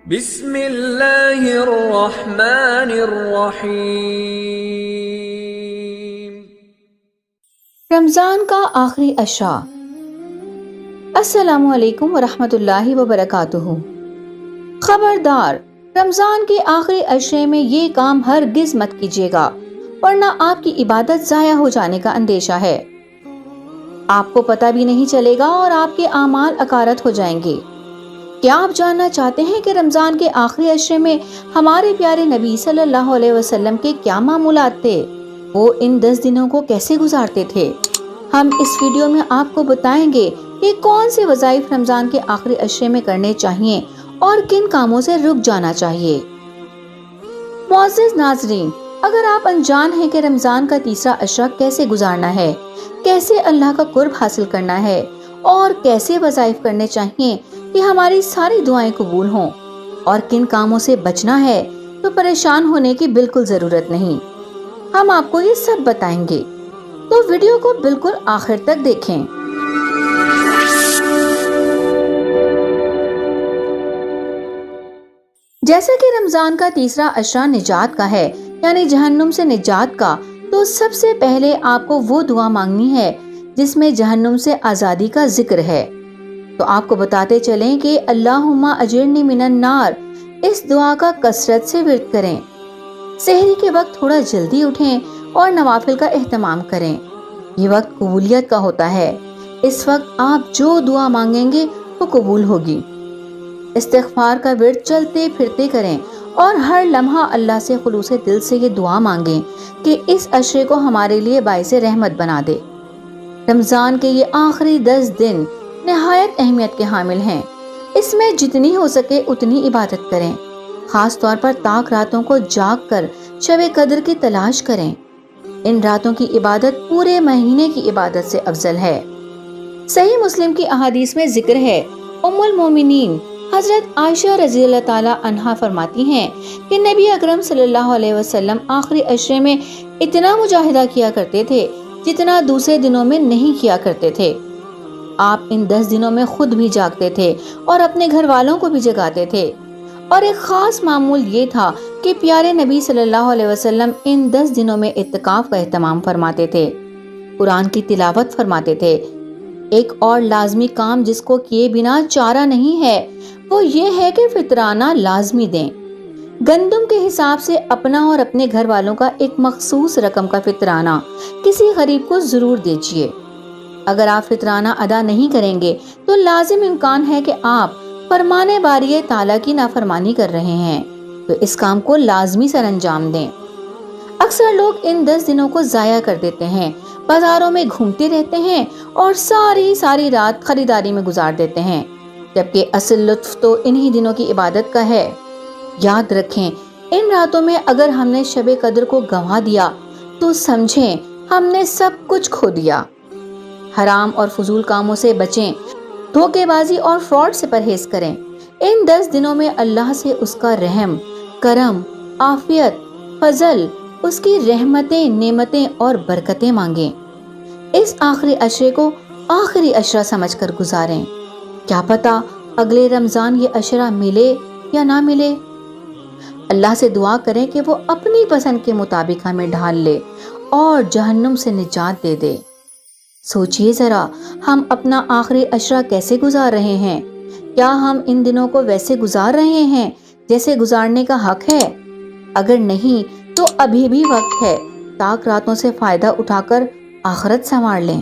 بسم اللہ الرحمن الرحیم۔ رمضان کا آخری عشاء۔ السلام علیکم ورحمۃ اللہ وبرکاتہ۔ خبردار، رمضان کے آخری عشرے میں یہ کام ہرگز مت کیجیے گا، ورنہ آپ کی عبادت ضائع ہو جانے کا اندیشہ ہے۔ آپ کو پتہ بھی نہیں چلے گا اور آپ کے اعمال اکارت ہو جائیں گے۔ کیا آپ جاننا چاہتے ہیں کہ رمضان کے آخری عشرے میں ہمارے پیارے نبی صلی اللہ علیہ وسلم کے کیا معمولات تھے؟ وہ ان 10 دنوں کو کیسے گزارتے تھے؟ ہم اس ویڈیو میں آپ کو بتائیں گے کہ کون سے وظائف رمضان کے آخری عشرے میں کرنے چاہیے اور کن کاموں سے رک جانا چاہیے۔ معزز ناظرین، اگر آپ انجان ہیں کہ رمضان کا تیسرا عشرہ کیسے گزارنا ہے، کیسے اللہ کا قرب حاصل کرنا ہے اور کیسے وظائف کرنے چاہیے کہ ہماری ساری دعائیں قبول ہوں اور کن کاموں سے بچنا ہے، تو پریشان ہونے کی بالکل ضرورت نہیں۔ ہم آپ کو یہ سب بتائیں گے، تو ویڈیو کو بالکل آخر تک دیکھیں۔ جیسا کہ رمضان کا تیسرا عشرہ نجات کا ہے، یعنی جہنم سے نجات کا، تو سب سے پہلے آپ کو وہ دعا مانگنی ہے جس میں جہنم سے آزادی کا ذکر ہے۔ تو آپ کو بتاتے چلیں کہ اللہم اجرنی من النار، اس دعا کا کثرت سے ورد کریں۔ سحری کے وقت تھوڑا جلدی اٹھیں اور نوافل کا اہتمام کریں۔ یہ وقت قبولیت کا ہوتا ہے۔ اس وقت آپ جو دعا مانگیں گے وہ قبول ہوگی۔ استغفار کا ورد چلتے پھرتے کریں اور ہر لمحہ اللہ سے خلوص دل سے یہ دعا مانگیں کہ اس عشرے کو ہمارے لیے باعث رحمت بنا دے۔ رمضان کے یہ آخری 10 دن نہایت اہمیت کے حامل ہیں۔ اس میں جتنی ہو سکے اتنی عبادت کریں۔ خاص طور پر طاق راتوں کو جاگ کر شب قدر کی تلاش کریں۔ ان راتوں کی عبادت پورے مہینے کی عبادت سے افضل ہے۔ صحیح مسلم کی احادیث میں ذکر ہے، ام المومنین حضرت عائشہ رضی اللہ تعالی عنہا فرماتی ہیں کہ نبی اکرم صلی اللہ علیہ وسلم آخری عشرے میں اتنا مجاہدہ کیا کرتے تھے جتنا دوسرے دنوں میں نہیں کیا کرتے تھے۔ آپ ان 10 دنوں میں خود بھی جاگتے تھے اور اپنے گھر والوں کو بھی جگاتے تھے، اور ایک خاص معمول یہ تھا کہ پیارے نبی صلی اللہ علیہ وسلم ان 10 دنوں میں اعتکاف کا اہتمام فرماتے تھے، قرآن کی تلاوت فرماتے تھے۔ ایک اور لازمی کام جس کو کیے بنا چارہ نہیں ہے، وہ یہ ہے کہ فطرانہ لازمی دیں۔ گندم کے حساب سے اپنا اور اپنے گھر والوں کا ایک مخصوص رقم کا فطرانہ کسی غریب کو ضرور دیجیے۔ اگر آپ فطرانہ ادا نہیں کریں گے تو لازم امکان ہے کہ آپ فرمان باری تعالیٰ کی نافرمانی کر رہے ہیں، تو اس کام کو لازمی سر انجام دیں۔ اکثر لوگ ان 10 دنوں کو ضائع کر دیتے ہیں، بازاروں میں گھومتے رہتے ہیں اور ساری رات خریداری میں گزار دیتے ہیں، جبکہ اصل لطف تو انہی دنوں کی عبادت کا ہے۔ یاد رکھیں، ان راتوں میں اگر ہم نے شب قدر کو گنوا دیا تو سمجھیں ہم نے سب کچھ کھو دیا۔ حرام اور فضول کاموں سے بچیں، دھوکے بازی اور فراڈ سے پرہیز کریں۔ ان 10 دنوں میں اللہ سے اس کا رحم، کرم، عافیت، فضل، اس کی رحمتیں، نعمتیں اور برکتیں مانگیں۔ اس آخری عشرے کو آخری عشرہ سمجھ کر گزاریں۔ کیا پتہ اگلے رمضان یہ عشرہ ملے یا نہ ملے۔ اللہ سے دعا کریں کہ وہ اپنی پسند کے مطابق ہمیں ڈھال لے اور جہنم سے نجات دے دے۔ سوچئے ذرا، ہم اپنا آخری عشرہ کیسے گزار رہے ہیں؟ کیا ہم ان دنوں کو ویسے گزار رہے ہیں جیسے گزارنے کا حق ہے؟ اگر نہیں تو ابھی بھی وقت ہے، طاق راتوں سے فائدہ اٹھا کر آخرت سنوار لیں۔